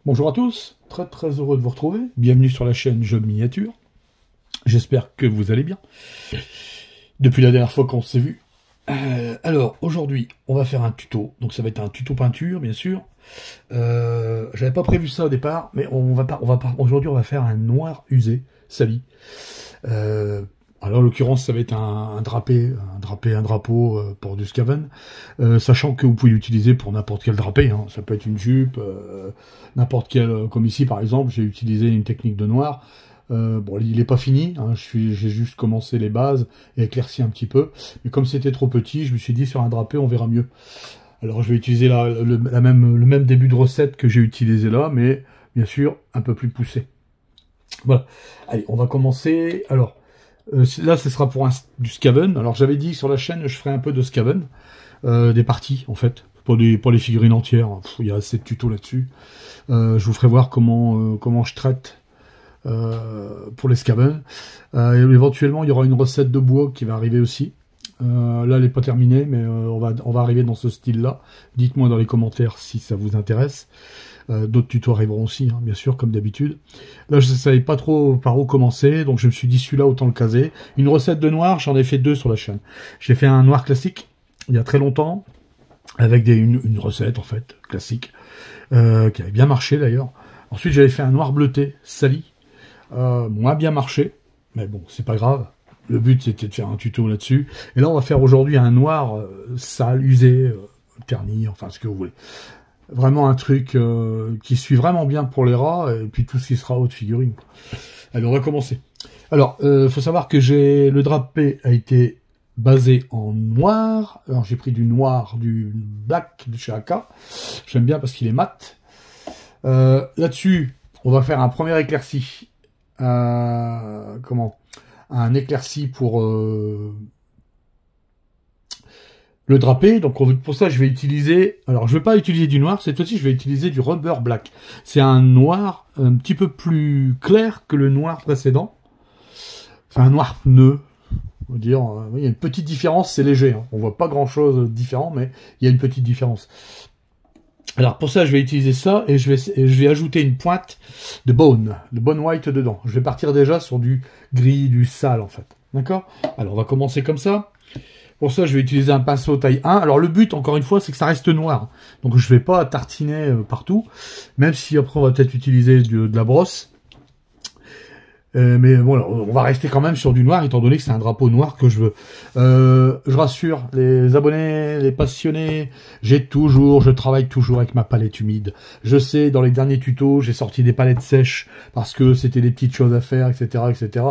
Bonjour à tous, très heureux de vous retrouver. Bienvenue sur la chaîne Job Miniature. J'espère que vous allez bien. Depuis la dernière fois qu'on s'est vu. Alors aujourd'hui, on va faire un tuto. Donc ça va être un tuto peinture, bien sûr. J'avais pas prévu ça au départ, mais aujourd'hui on va faire un noir usé, sali. Alors en l'occurrence, ça va être un drapeau pour du Scaven, sachant que vous pouvez l'utiliser pour n'importe quel drapé, hein. Ça peut être une jupe, n'importe quel, comme ici par exemple, j'ai utilisé une technique de noir. Bon, il n'est pas fini, hein, j'ai juste commencé les bases et éclairci un petit peu, mais comme c'était trop petit, je me suis dit sur un drapé on verra mieux. Alors je vais utiliser le même début de recette que j'ai utilisé là, mais bien sûr un peu plus poussé. Voilà, allez, on va commencer. Alors, là, ce sera pour du Skaven. Alors, j'avais dit sur la chaîne, je ferai un peu de Skaven, des parties, en fait, pour les figurines entières. Il y a assez de tutos là-dessus. Je vous ferai voir comment je traite pour les Skaven. Éventuellement, il y aura une recette de bois qui va arriver aussi. Là, elle n'est pas terminée, mais on va arriver dans ce style-là. Dites-moi dans les commentaires si ça vous intéresse. D'autres tutos arriveront aussi, hein, bien sûr, comme d'habitude. Là, je ne savais pas trop par où commencer, donc je me suis dit, celui-là, autant le caser. Une recette de noir, j'en ai fait 2 sur la chaîne. J'ai fait un noir classique, il y a très longtemps, avec une recette, en fait, classique, qui avait bien marché, d'ailleurs. Ensuite, j'avais fait un noir bleuté, sali, moins bien marché, mais bon, c'est pas grave. Le but, c'était de faire un tuto là-dessus. Et là, on va faire aujourd'hui un noir sale, usé, terni, enfin, ce que vous voulez. Vraiment un truc qui suit vraiment bien pour les rats, et puis tout ce qui sera haute figurine. Allez, on va commencer. Alors, faut savoir que le drapé a été basé en noir. Alors, j'ai pris du noir, du black de chez AK. J'aime bien parce qu'il est mat. Là-dessus, on va faire un premier éclairci. Un éclairci pour... le drapé, donc pour ça je vais utiliser, alors je vais pas utiliser du noir, cette fois-ci je vais utiliser du rubber black. C'est un noir un petit peu plus clair que le noir précédent. C'est un noir pneu, on va dire, il y a une petite différence, c'est léger, hein. On voit pas grand chose de différent, mais il y a une petite différence. Alors pour ça je vais utiliser ça et je vais ajouter une pointe de bone white dedans. Je vais partir déjà sur du gris, du sale en fait. D'accord? Alors on va commencer comme ça. Pour ça, je vais utiliser un pinceau taille 1. Alors, le but, encore une fois, c'est que ça reste noir. Donc, je vais pas tartiner partout. Même si, après, on va peut-être utiliser de la brosse. Mais voilà, on va rester quand même sur du noir, étant donné que c'est un drapeau noir que je veux. Je rassure les abonnés, les passionnés, je travaille toujours avec ma palette humide. Je sais, dans les derniers tutos, j'ai sorti des palettes sèches, parce que c'était des petites choses à faire, etc., etc.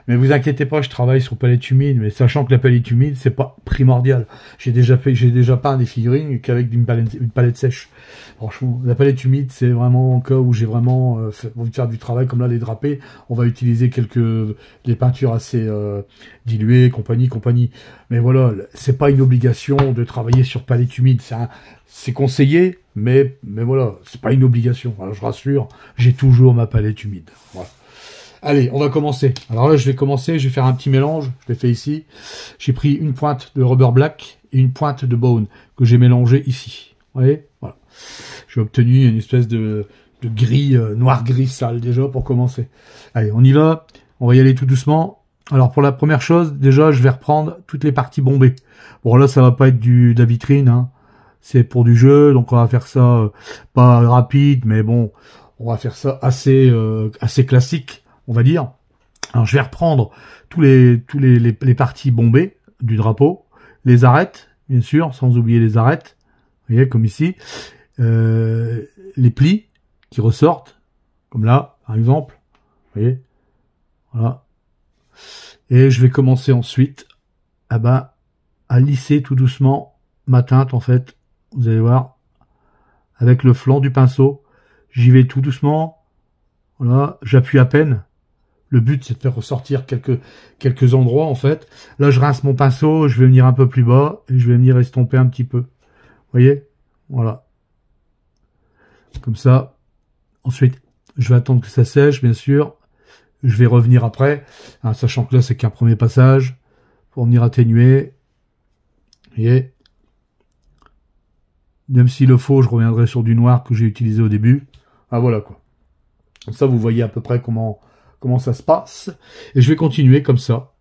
Mais vous inquiétez pas, je travaille sur palette humide, mais sachant que la palette humide, c'est pas primordial. J'ai déjà peint des figurines qu'avec une palette sèche. Franchement, la palette humide, c'est vraiment un cas où j'ai vraiment envie de faire du travail, comme là, les drapés. On va utiliser des peintures assez diluées, compagnie. Mais voilà, c'est pas une obligation de travailler sur palette humide. C'est conseillé, mais voilà, c'est pas une obligation. Alors, je rassure, j'ai toujours ma palette humide. Voilà. Allez, on va commencer. Alors là, je vais faire un petit mélange. Je l'ai fait ici. J'ai pris une pointe de rubber black et une pointe de bone que j'ai mélangé ici. Vous voyez, voilà. J'ai obtenu une espèce de gris, noir-gris sale déjà pour commencer. Allez, on y va. On va y aller tout doucement. Alors pour la première chose, déjà, je vais reprendre toutes les parties bombées. Bon là, ça va pas être de la vitrine, hein. C'est pour du jeu, donc on va faire ça pas rapide, mais bon, on va faire ça assez classique, on va dire. Alors je vais reprendre les parties bombées du drapeau, les arêtes, bien sûr, sans oublier les arêtes. Vous voyez, comme ici. Les plis qui ressortent, comme là, par exemple. Vous voyez, voilà. Et je vais commencer ensuite à lisser tout doucement ma teinte, en fait. Vous allez voir, avec le flanc du pinceau, j'y vais tout doucement. Voilà, j'appuie à peine. Le but, c'est de faire ressortir quelques endroits, en fait. Là, je rince mon pinceau, je vais venir un peu plus bas, et je vais venir estomper un petit peu. Vous voyez? Voilà. Comme ça. Ensuite, je vais attendre que ça sèche, bien sûr. Je vais revenir après, hein, sachant que là, c'est qu'un premier passage, pour venir atténuer. Vous voyez? Même s'il le faut, je reviendrai sur du noir que j'ai utilisé au début. Ah voilà quoi. Comme ça, vous voyez à peu près comment ça se passe. Et je vais continuer comme ça.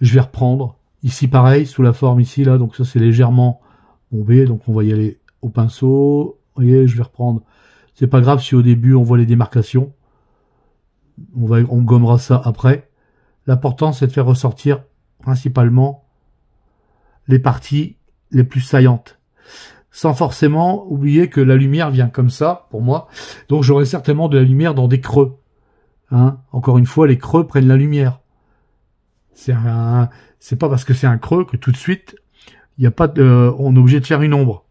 Je vais reprendre. Ici, pareil, sous la forme ici, là. Donc ça, c'est légèrement bombé. Donc on va y aller au pinceau. Vous voyez, je vais reprendre. C'est pas grave si au début, on voit les démarcations. On gommera ça après. L'important, c'est de faire ressortir principalement les parties les plus saillantes. Sans forcément oublier que la lumière vient comme ça, pour moi. Donc j'aurai certainement de la lumière dans des creux. Hein, encore une fois, les creux prennent la lumière. C'est pas parce que c'est un creux que tout de suite, il y a pas de, on est obligé de faire une ombre.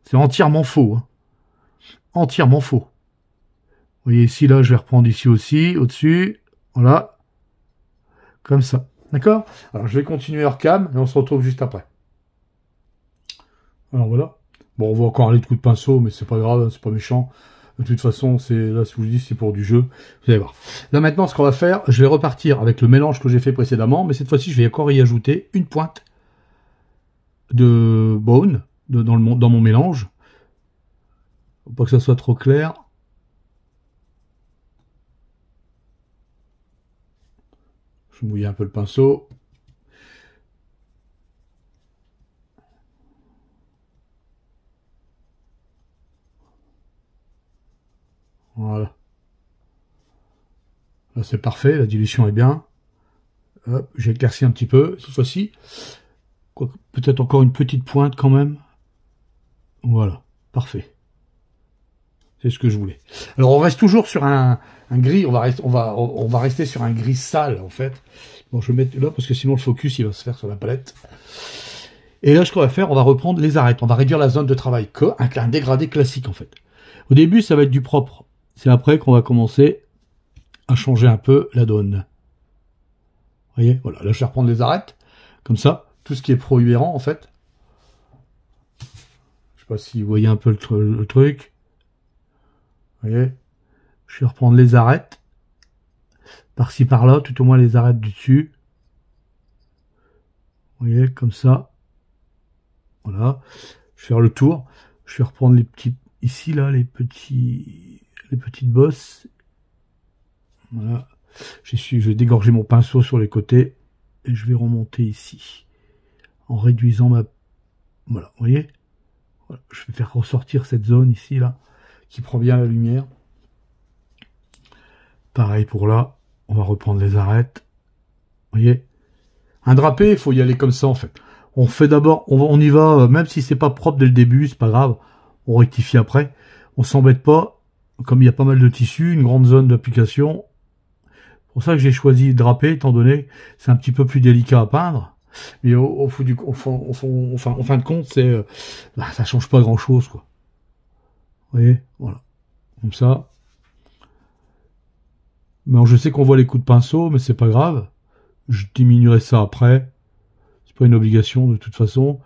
C'est entièrement faux. Hein. Entièrement faux. Vous voyez ici, là, je vais reprendre ici aussi, au-dessus. Voilà. Comme ça. D'accord? Alors, je vais continuer hors cam et on se retrouve juste après. Alors, voilà. Bon, on va encore aller de coups de pinceau, mais c'est pas grave, c'est pas méchant. De toute façon, c'est là, ce que je vous dis, c'est pour du jeu. Vous allez voir. Là, maintenant, ce qu'on va faire, je vais repartir avec le mélange que j'ai fait précédemment, mais cette fois-ci, je vais encore y ajouter une pointe de bone dans mon mélange. Faut pas que ça soit trop clair. Je mouille un peu le pinceau. Voilà. Là, c'est parfait, la dilution est bien. Hop, j'ai éclairci un petit peu, cette fois-ci. Peut-être encore une petite pointe quand même. Voilà, parfait. C'est ce que je voulais. Alors, on reste toujours sur un gris, on va rester sur un gris sale, en fait. Bon, je vais mettre là, parce que sinon le focus, il va se faire sur la palette. Et là, ce qu'on va faire, on va reprendre les arêtes. On va réduire la zone de travail, un dégradé classique, en fait. Au début, ça va être du propre. C'est après qu'on va commencer à changer un peu la donne. Vous voyez, voilà, là je vais reprendre les arêtes, comme ça, tout ce qui est prohibérant en fait. Je sais pas si vous voyez un peu le truc. Vous voyez, je vais reprendre les arêtes, par-ci par-là, tout au moins les arêtes du dessus. Vous voyez, comme ça. Voilà, je vais faire le tour. Je vais reprendre les petits, ici là, les petites bosses. Voilà. Je vais dégorger mon pinceau sur les côtés et je vais remonter ici en réduisant ma... Voilà, vous voyez, voilà. Je vais faire ressortir cette zone ici, là, qui prend bien la lumière. Pareil pour là, on va reprendre les arêtes. Vous voyez, un drapé, il faut y aller comme ça, en fait. On fait d'abord, on y va, même si c'est pas propre dès le début, c'est pas grave, on rectifie après. On s'embête pas, comme il y a pas mal de tissus, une grande zone d'application. C'est pour ça que j'ai choisi le drapé, étant donné que c'est un petit peu plus délicat à peindre. Mais en fin de compte, c'est, ça change pas grand chose, quoi. Vous voyez, voilà. Comme ça. Mais je sais qu'on voit les coups de pinceau, mais c'est pas grave. Je diminuerai ça après. C'est pas une obligation, de toute façon.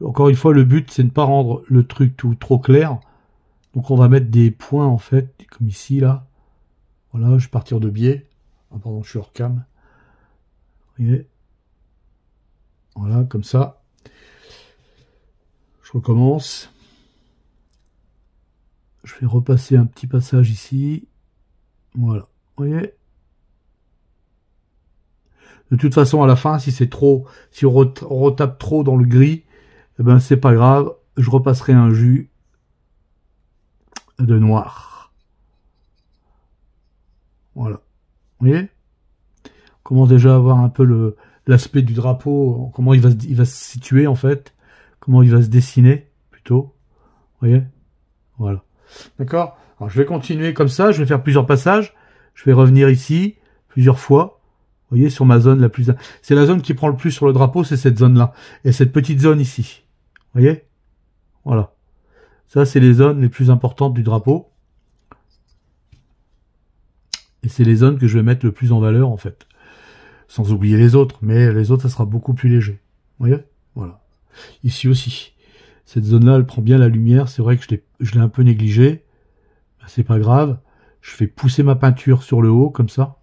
Encore une fois, le but, c'est de ne pas rendre le truc trop clair. Donc, on va mettre des points, en fait, comme ici, là. Voilà, je vais partir de biais. Ah, pardon, je suis hors cam. Vous voyez. Voilà, comme ça. Je recommence. Je vais repasser un petit passage ici. Voilà. Vous voyez. De toute façon, à la fin, si c'est trop, si on retape trop dans le gris, eh ben, c'est pas grave. Je repasserai un jus de noir. Voilà. Vous voyez? On commence déjà à voir un peu l'aspect du drapeau, comment il va se situer, en fait. Comment il va se dessiner, plutôt. Vous voyez? Voilà. D'accord? Alors, je vais continuer comme ça. Je vais faire plusieurs passages. Je vais revenir ici, plusieurs fois. Vous voyez, sur ma zone la plus... C'est la zone qui prend le plus sur le drapeau, c'est cette zone-là. Et cette petite zone ici. Vous voyez? Voilà. Ça, c'est les zones les plus importantes du drapeau. Et c'est les zones que je vais mettre le plus en valeur, en fait. Sans oublier les autres. Mais les autres, ça sera beaucoup plus léger. Vous voyez? Voilà. Ici aussi. Cette zone-là, elle prend bien la lumière. C'est vrai que je l'ai un peu négligée. C'est pas grave. Je fais pousser ma peinture sur le haut, comme ça.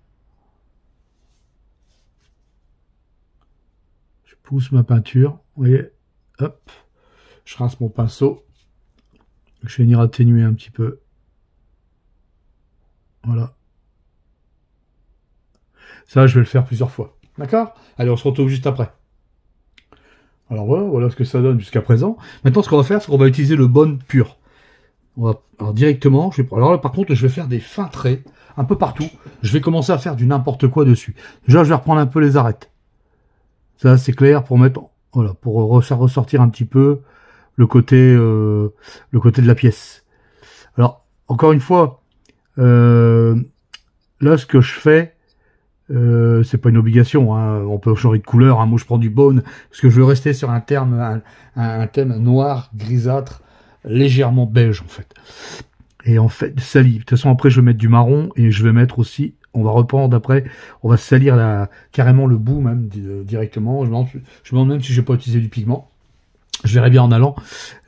Je pousse ma peinture. Vous voyez? Hop. Je rince mon pinceau. Je vais venir atténuer un petit peu. Voilà. Ça, je vais le faire plusieurs fois. D'accord? Allez, on se retrouve juste après. Alors voilà ce que ça donne jusqu'à présent. Maintenant, ce qu'on va faire, c'est qu'on va utiliser le bone pur. Alors directement, alors là, par contre, je vais faire des fins traits un peu partout. Je vais commencer à faire du n'importe quoi dessus. Déjà, je vais reprendre un peu les arêtes. Ça, c'est clair pour mettre, voilà, pour faire ressortir un petit peu le côté de la pièce. Alors, encore une fois, là, ce que je fais, c'est pas une obligation, hein. On peut changer de couleur, hein. Moi je prends du bone parce que je veux rester sur un thème noir, grisâtre, légèrement beige en fait. Et en fait, sali. De toute façon, après je vais mettre du marron et je vais mettre aussi, on va reprendre après, on va salir carrément le bout même directement. Je me demande même si je vais pas utiliser du pigment. Je verrai bien en allant.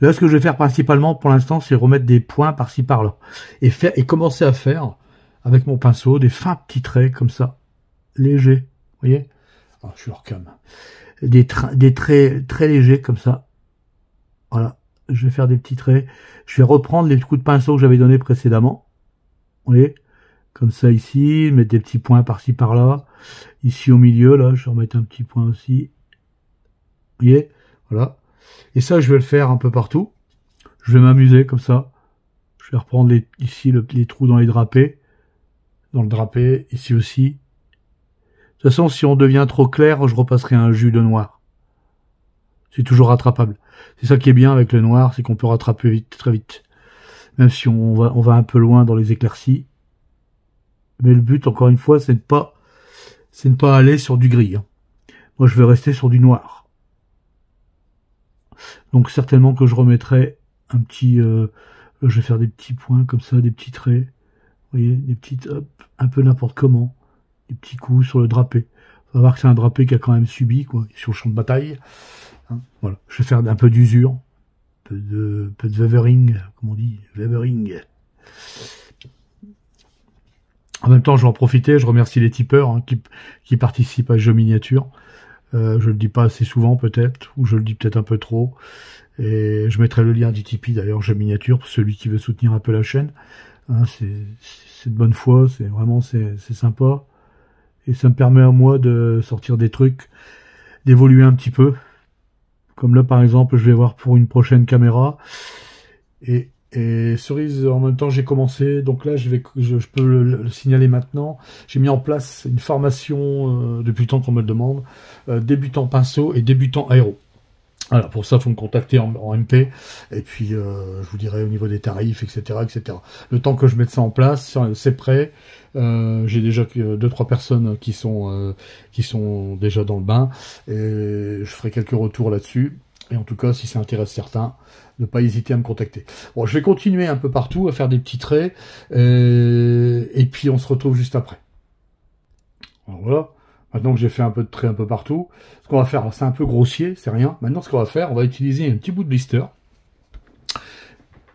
Là, ce que je vais faire principalement pour l'instant, c'est remettre des points par-ci par-là et commencer à faire avec mon pinceau des fins petits traits comme ça. Léger, vous voyez? Ah, je suis hors cam. Des traits très légers comme ça. Voilà, je vais faire des petits traits. Je vais reprendre les coups de pinceau que j'avais donnés précédemment. Vous voyez? Comme ça ici, mettre des petits points par-ci par-là. Ici au milieu, là, je vais remettre un petit point aussi. Vous voyez? Voilà. Et ça, je vais le faire un peu partout. Je vais m'amuser comme ça. Je vais reprendre ici les trous dans les drapés. Dans le drapé, ici aussi. De toute façon, si on devient trop clair, je repasserai un jus de noir. C'est toujours rattrapable. C'est ça qui est bien avec le noir, c'est qu'on peut rattraper vite, très vite. Même si on va un peu loin dans les éclaircies. Mais le but, encore une fois, c'est de ne pas aller sur du gris. Hein. Moi, je vais rester sur du noir. Donc, certainement que je remettrai un petit... je vais faire des petits points comme ça, des petits traits. Vous voyez, des petites... Hop, un peu n'importe comment. Des petits coups sur le drapé. On va voir que c'est un drapé qui a quand même subi, quoi, sur le champ de bataille. Hein, voilà. Je vais faire un peu d'usure, un peu de weathering, comme on dit, weathering. En même temps, je vais en profiter, je remercie les tipeurs hein, qui participent à ce jeu miniature. Je le dis pas assez souvent peut-être, ou je le dis peut-être un peu trop. Et je mettrai le lien du Tipeee d'ailleurs, jeu miniature, pour celui qui veut soutenir un peu la chaîne. Hein, c'est de bonne foi, c'est sympa. Et ça me permet à moi de sortir des trucs, d'évoluer un petit peu. Comme là, par exemple, je vais voir pour une prochaine caméra. Et cerise, en même temps, j'ai commencé. Donc là, je peux le signaler maintenant. J'ai mis en place une formation depuis le temps qu'on me le demande. Débutant pinceau et débutant aéro. Alors pour ça, il faut me contacter en MP, et puis je vous dirai au niveau des tarifs, etc., etc. Le temps que je mette ça en place, c'est prêt. J'ai déjà 2-3 personnes qui sont déjà dans le bain, et je ferai quelques retours là-dessus. Et en tout cas, si ça intéresse certains, ne pas hésiter à me contacter. Bon, je vais continuer un peu partout à faire des petits traits, et puis on se retrouve juste après. Alors voilà. Maintenant que j'ai fait un peu de trait un peu partout, ce qu'on va faire, c'est un peu grossier, c'est rien. Maintenant, ce qu'on va faire, on va utiliser un petit bout de blister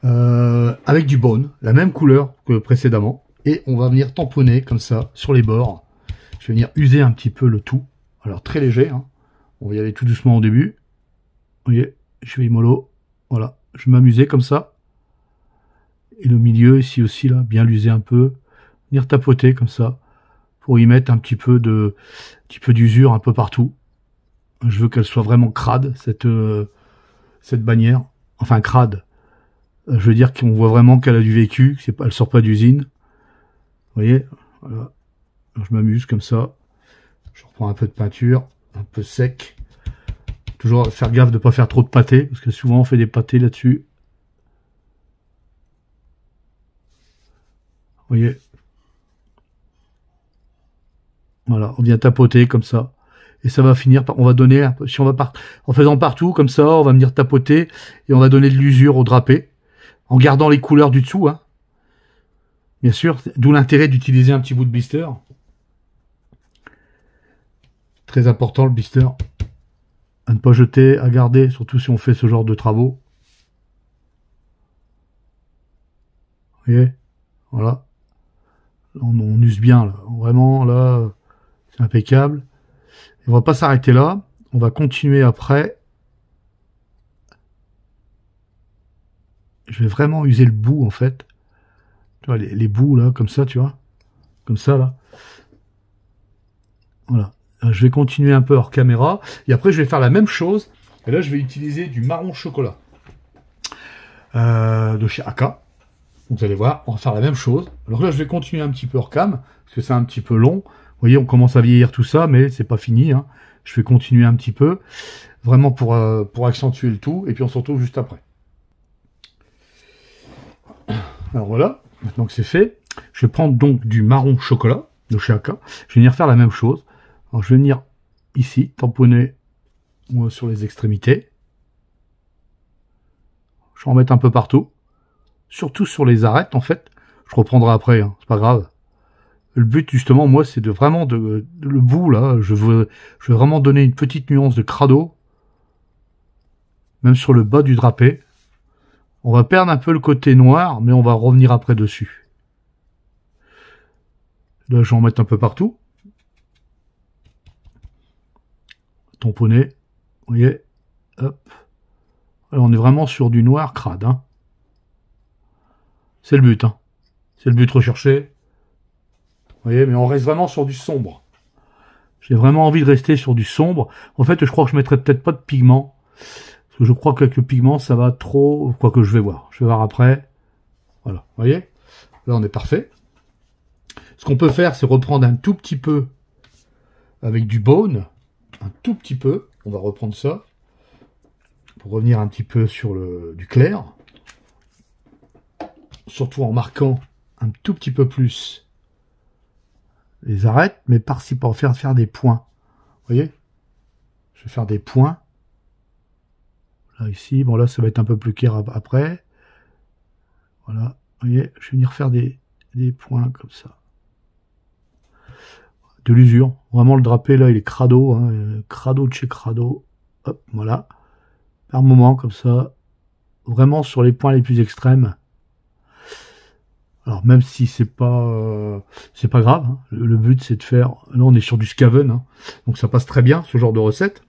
avec du bone, la même couleur que précédemment, et on va venir tamponner comme ça sur les bords. Je vais venir user un petit peu le tout. Alors très léger, hein. On va y aller tout doucement au début. Vous voyez, je vais mollo. Voilà, je vais m'amuser comme ça. Et le milieu ici aussi là, bien l'user un peu, venir tapoter comme ça. Pour y mettre un petit peu d'usure un peu partout. Je veux qu'elle soit vraiment crade, cette bannière. Enfin, crade. Je veux dire qu'on voit vraiment qu'elle a du vécu, elle sort pas d'usine. Vous voyez, voilà. Alors, je m'amuse comme ça. Je reprends un peu de peinture, un peu sec. Toujours faire gaffe de ne pas faire trop de pâté, parce que souvent on fait des pâtés là-dessus. Vous voyez. Voilà, on vient tapoter comme ça. Et ça va finir par, on va donner, si on va en faisant partout, comme ça, on va venir tapoter, et on va donner de l'usure au drapé, en gardant les couleurs du dessous, hein. Bien sûr, d'où l'intérêt d'utiliser un petit bout de blister. Très important le blister. À ne pas jeter, à garder, surtout si on fait ce genre de travaux. Vous voyez? Voilà. On use bien, là. Vraiment, là, c'est impeccable. Et on va pas s'arrêter là. On va continuer après. Je vais vraiment user le bout, en fait. Tu vois, les bouts, là, comme ça, tu vois. comme ça là. Voilà. Je vais continuer un peu hors caméra, et après je vais faire la même chose, et là je vais utiliser du marron chocolat de chez Aka. Donc, vous allez voir, on va faire la même chose. Alors là je vais continuer un petit peu hors cam, parce que c'est un petit peu long. Vous voyez, on commence à vieillir tout ça, mais c'est pas fini, hein. Je vais continuer un petit peu, vraiment pour accentuer le tout, et puis on se retrouve juste après. Alors voilà, maintenant que c'est fait, je vais prendre donc du marron chocolat de chez Aka. Je vais venir faire la même chose. Alors je vais venir ici, tamponner moi, sur les extrémités. Je vais en mettre un peu partout. Surtout sur les arêtes en fait. Je reprendrai après, hein, c'est pas grave. Le but justement, moi, c'est de vraiment le bout là, je veux vraiment donner une petite nuance de crado. Même sur le bas du drapé. On va perdre un peu le côté noir, mais on va revenir après dessus. Là, je vais en mettre un peu partout. Tamponner. Vous voyez, hop. Alors, on est vraiment sur du noir crade. Hein. C'est le but. Hein. C'est le but recherché. Vous voyez, mais on reste vraiment sur du sombre. J'ai vraiment envie de rester sur du sombre. En fait, je crois que je mettrai peut-être pas de pigment. Parce que je crois qu'avec le pigment, ça va trop... Quoique je vais voir. Je vais voir après. Voilà, vous voyez. Là, on est parfait. Ce qu'on peut faire, c'est reprendre un tout petit peu avec du bone. Un tout petit peu. On va reprendre ça. Pour revenir un petit peu sur du clair. Surtout en marquant un tout petit peu plus les arêtes. Mais par-ci, pour faire des points. Vous voyez. Je vais faire des points. Là, ici. Bon, là, ça va être un peu plus clair après. Voilà. Vous voyez. Je vais venir faire des points comme ça. De l'usure. Vraiment, le drapé, là, il est crado. Hein, crado de chez crado. Hop, voilà. Par moment, comme ça. Vraiment sur les points les plus extrêmes. Alors, même si c'est pas grave. Hein, le but, c'est de faire... Là, on est sur du Skaven. Hein, donc, ça passe très bien, ce genre de recette.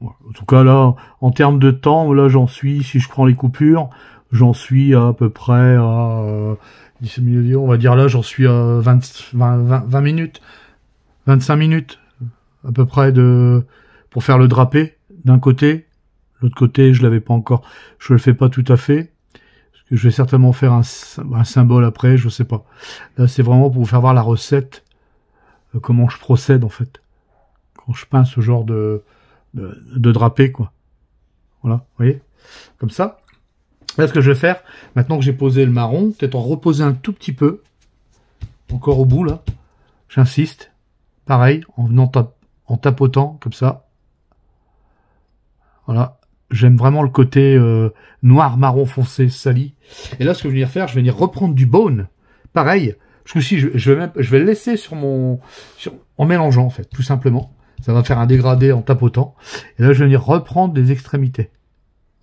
En tout cas, là, en termes de temps, là, j'en suis, si je prends les coupures, j'en suis à peu près à... 17 minutes, on va dire là, j'en suis à 20 minutes, 25 minutes, à peu près pour faire le drapé, d'un côté. L'autre côté, je l'avais pas encore, je le fais pas tout à fait. Parce que je vais certainement faire un symbole après, je sais pas. Là, c'est vraiment pour vous faire voir la recette, comment je procède, en fait. Quand je peins ce genre de drapé, quoi. Voilà, vous voyez? Comme ça. Là, ce que je vais faire, maintenant que j'ai posé le marron, peut-être en reposer un tout petit peu, encore au bout, là, j'insiste, pareil, en venant en tapotant, comme ça, voilà, j'aime vraiment le côté noir, marron foncé, sali, et là, ce que je vais venir faire, je vais venir reprendre du bone, pareil, parce que si, je vais le laisser en mélangeant, en fait, tout simplement, ça va faire un dégradé en tapotant, et là, je vais venir reprendre des extrémités,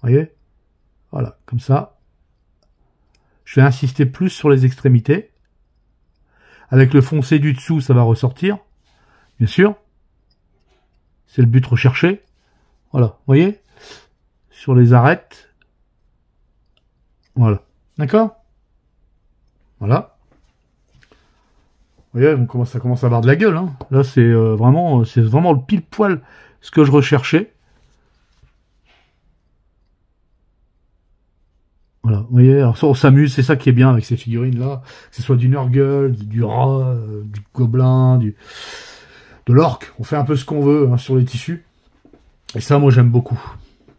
vous voyez? Voilà, comme ça. Je vais insister plus sur les extrémités. Avec le foncé du dessous, ça va ressortir. Bien sûr. C'est le but recherché. Voilà, vous voyez? Sur les arêtes. Voilà. D'accord? Voilà. Vous voyez, ça commence à avoir de la gueule. Hein. Là, c'est vraiment le pile-poil ce que je recherchais. Voilà, vous voyez, alors ça, on s'amuse, c'est ça qui est bien avec ces figurines-là, que ce soit du Nurgle, du rat, du gobelin, de l'orc, on fait un peu ce qu'on veut hein, sur les tissus, et ça, moi, j'aime beaucoup,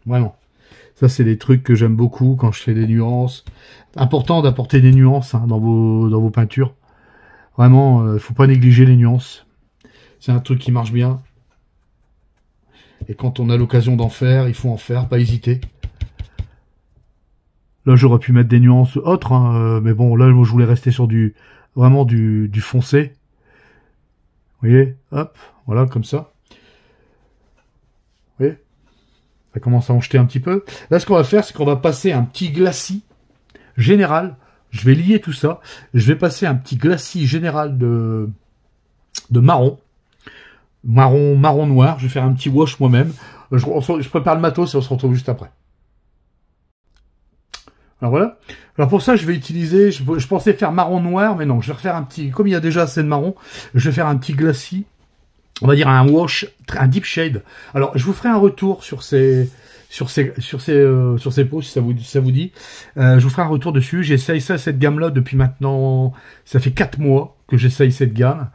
vraiment. Ça, c'est des trucs que j'aime beaucoup quand je fais des nuances. Important d'apporter des nuances hein, dans vos peintures. Vraiment, faut pas négliger les nuances. C'est un truc qui marche bien. Et quand on a l'occasion d'en faire, il faut en faire, pas hésiter. Là, j'aurais pu mettre des nuances autres, hein, mais bon, là, je voulais rester sur vraiment du foncé. Vous voyez, hop, voilà, comme ça. Vous voyez, ça commence à en jeter un petit peu. Là, ce qu'on va faire, c'est qu'on va passer un petit glacis général. Je vais lier tout ça. Je vais passer un petit glacis général de marron. Marron noir. Je vais faire un petit wash moi-même. Je prépare le matos et on se retrouve juste après. Alors voilà. Alors pour ça, je vais utiliser, je pensais faire marron noir, mais non, je vais refaire un petit, comme il y a déjà assez de marron, je vais faire un petit glacis, on va dire un wash, un deep shade. Alors je vous ferai un retour sur ces pots, si ça vous dit. Je vous ferai un retour dessus. J'essaye cette gamme-là depuis maintenant, ça fait 4 mois que j'essaye cette gamme,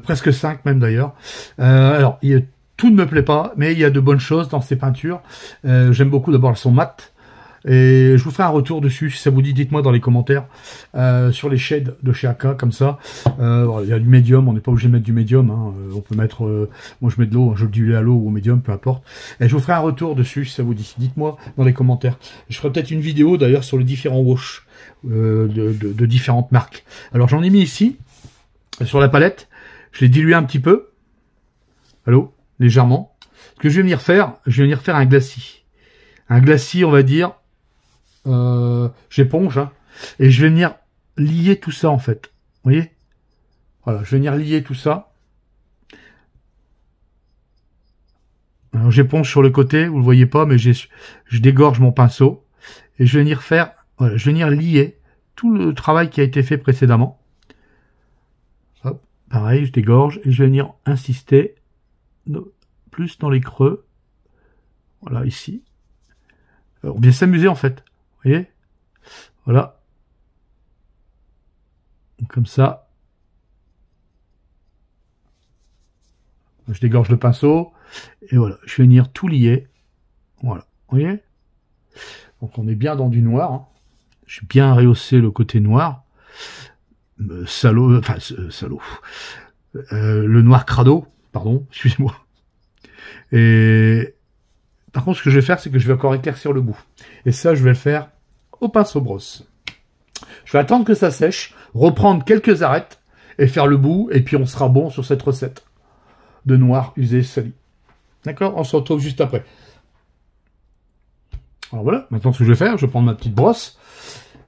presque 5 même d'ailleurs. Alors, tout ne me plaît pas, mais il y a de bonnes choses dans ces peintures. J'aime beaucoup d'abord, elles sont mates. Et je vous ferai un retour dessus, si ça vous dit, dites-moi dans les commentaires, sur les shades de chez AK, comme ça. Il y a du médium, on n'est pas obligé de mettre du médium, hein. On peut mettre, moi je mets de l'eau, je le dilue à l'eau ou au médium, peu importe. Et je vous ferai un retour dessus, si ça vous dit. Dites-moi dans les commentaires. Je ferai peut-être une vidéo, d'ailleurs, sur les différents wash de différentes marques. Alors j'en ai mis ici, sur la palette, je l'ai dilué un petit peu. Allô, légèrement. Ce que je vais venir faire, un glacis. Un glacis, on va dire, j'éponge, hein, et je vais venir lier tout ça en fait. Vous voyez? Voilà, je vais venir lier tout ça. Alors j'éponge sur le côté, vous le voyez pas, mais je dégorge mon pinceau et je vais venir faire, voilà, je vais venir lier tout le travail qui a été fait précédemment. Hop, pareil, je dégorge et je vais venir insister plus dans les creux. Voilà, ici. On vient s'amuser en fait. Vous voyez? Voilà. Comme ça. Je dégorge le pinceau. Et voilà. Je vais venir tout lier. Voilà. Vous voyez? Donc on est bien dans du noir. Hein. Je suis bien rehaussé le côté noir. Salaud. Enfin, salaud. Le noir crado. Pardon. Excusez-moi. Et par contre, ce que je vais faire, c'est que je vais encore éclaircir le bout. Et ça, je vais le faire au pinceau brosse. Je vais attendre que ça sèche, reprendre quelques arêtes et faire le bout. Et puis, on sera bon sur cette recette de noir usé sali. D'accord? On se retrouve juste après. Alors voilà, maintenant ce que je vais faire, je vais prendre ma petite brosse.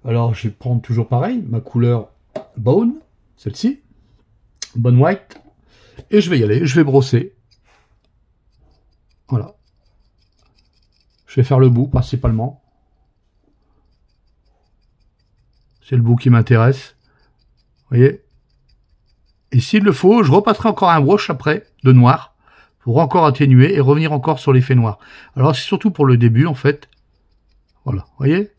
Alors, je vais prendre toujours pareil, ma couleur Bone, celle-ci. Bone White. Et je vais y aller, je vais brosser. Voilà. Je vais faire le bout, principalement. C'est le bout qui m'intéresse. Vous voyez? Et s'il le faut, je repasserai encore un wash après, de noir, pour encore atténuer et revenir encore sur l'effet noir. Alors, c'est surtout pour le début, en fait. Voilà, vous voyez?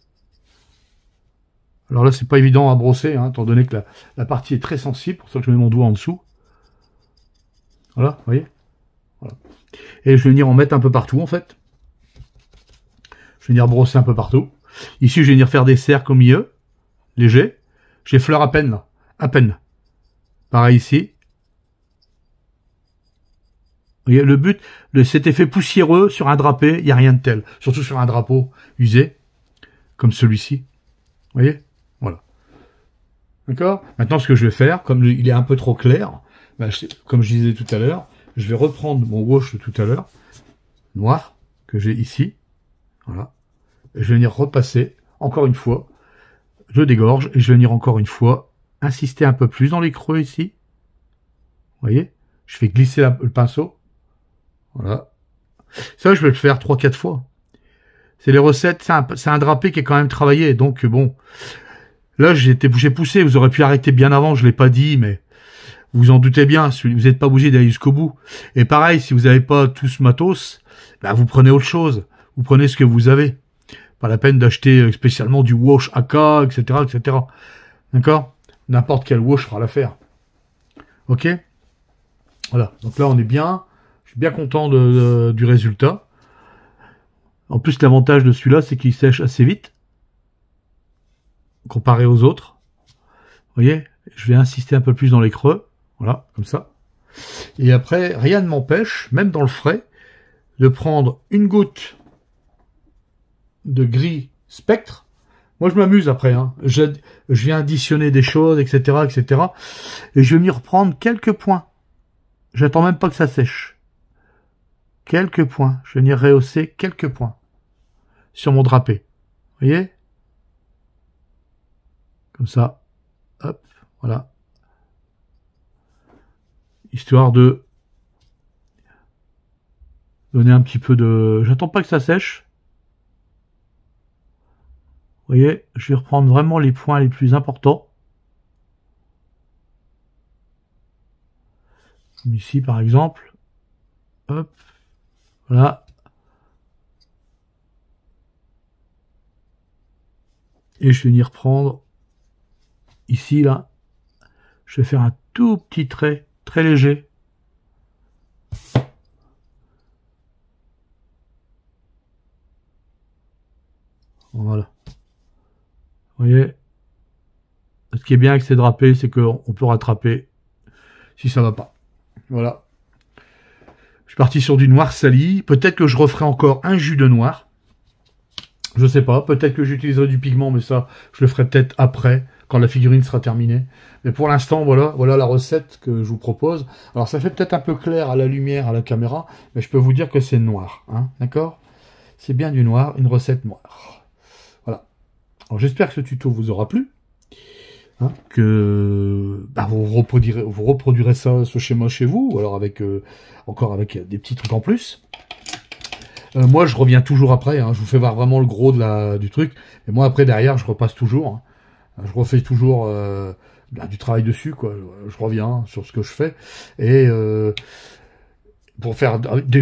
Alors là, c'est pas évident à brosser, hein, étant donné que la partie est très sensible, pour ça que je mets mon doigt en dessous. Voilà, vous voyez? Voilà. Et je vais venir en mettre un peu partout, en fait. Je vais venir brosser un peu partout. Ici, je vais venir faire des cercles au milieu, légers. J'effleure à peine, là. À peine. Pareil ici. Vous voyez, le but, cet effet poussiéreux sur un drapé, il n'y a rien de tel. Surtout sur un drapeau usé, comme celui-ci. Vous voyez? Voilà. D'accord? Maintenant, ce que je vais faire, comme il est un peu trop clair, ben, comme je disais tout à l'heure, je vais reprendre mon wash de tout à l'heure, noir, que j'ai ici. Voilà. Et je vais venir repasser, encore une fois. Je dégorge, et je vais venir encore une fois insister un peu plus dans les creux ici. Vous voyez? Je fais glisser le pinceau. Voilà. Ça, je vais le faire 3-4 fois. C'est les recettes, c'est un drapé qui est quand même travaillé. Donc, bon, là, j'ai poussé. Vous aurez pu arrêter bien avant, je l'ai pas dit, mais vous en doutez bien, vous n'êtes pas obligé d'aller jusqu'au bout. Et pareil, si vous n'avez pas tout ce matos, ben, vous prenez autre chose. Vous prenez ce que vous avez. Pas la peine d'acheter spécialement du wash AK, etc., etc. D'accord? N'importe quel wash fera l'affaire. Ok? Voilà. Donc là, on est bien. Je suis bien content du résultat. En plus, l'avantage de celui-là, c'est qu'il sèche assez vite. Comparé aux autres. Vous voyez? Je vais insister un peu plus dans les creux. Voilà, comme ça. Et après, rien ne m'empêche, même dans le frais, de prendre une goutte de gris spectre. Moi, je m'amuse après. Hein. Je viens additionner des choses, etc., etc. Et je vais venir reprendre quelques points. J'attends même pas que ça sèche. Quelques points. Je vais venir rehausser quelques points sur mon drapé. Vous voyez? Comme ça. Hop. Voilà. Histoire de donner un petit peu de... J'attends pas que ça sèche. Vous voyez, je vais reprendre vraiment les points les plus importants. Comme ici, par exemple. Hop. Voilà. Et je vais venir prendre ici, là. Je vais faire un tout petit trait, très léger. Voilà. Vous voyez, ce qui est bien avec ces drapés, c'est qu'on peut rattraper si ça va pas. Voilà. Je suis parti sur du noir sali. Peut-être que je referai encore un jus de noir. Je sais pas. Peut-être que j'utiliserai du pigment, mais ça, je le ferai peut-être après, quand la figurine sera terminée. Mais pour l'instant, voilà la recette que je vous propose. Alors, ça fait peut-être un peu clair à la lumière, à la caméra, mais je peux vous dire que c'est noir. Hein, d'accord? C'est bien du noir, une recette noire. Voilà. Alors, j'espère que ce tuto vous aura plu. Hein, que vous reproduirez ce schéma chez vous, ou alors encore avec des petits trucs en plus. Moi, je reviens toujours après. Hein, je vous fais voir vraiment le gros du truc. Et moi, après, derrière, je repasse toujours. Hein. Je refais toujours du travail dessus, quoi. Je reviens sur ce que je fais. Et je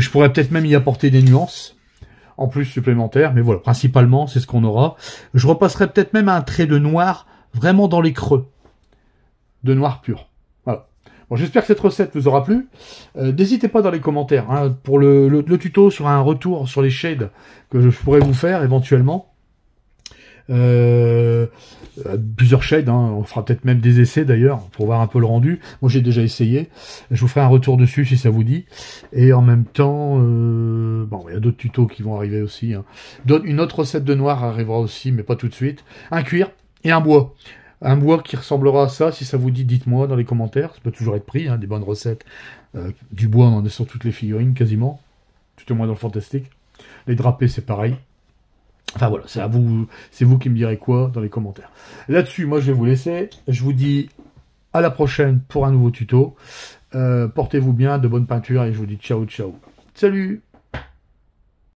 pourrais peut-être même y apporter des nuances en plus supplémentaires. Mais voilà, principalement, c'est ce qu'on aura. Je repasserai peut-être même un trait de noir vraiment dans les creux. De noir pur. Voilà. Bon, j'espère que cette recette vous aura plu. N'hésitez pas dans les commentaires hein, pour le tuto sur un retour sur les shades que je pourrais vous faire éventuellement. Plusieurs shades, hein, on fera peut-être même des essais d'ailleurs pour voir un peu le rendu. Moi j'ai déjà essayé, je vous ferai un retour dessus si ça vous dit. Et en même temps, bon, il y a d'autres tutos qui vont arriver aussi. Hein. Une autre recette de noir arrivera aussi, mais pas tout de suite. Un cuir et un bois. Un bois qui ressemblera à ça, si ça vous dit, dites-moi dans les commentaires. Ça peut toujours être pris, hein, des bonnes recettes. Du bois, on en est sur toutes les figurines quasiment, tout au moins dans le fantastique. Les drapés, c'est pareil. Enfin voilà, c'est vous qui me direz quoi dans les commentaires. Là-dessus, moi je vais vous laisser. Je vous dis à la prochaine pour un nouveau tuto. Portez-vous bien, de bonnes peintures et je vous dis ciao ciao. Salut!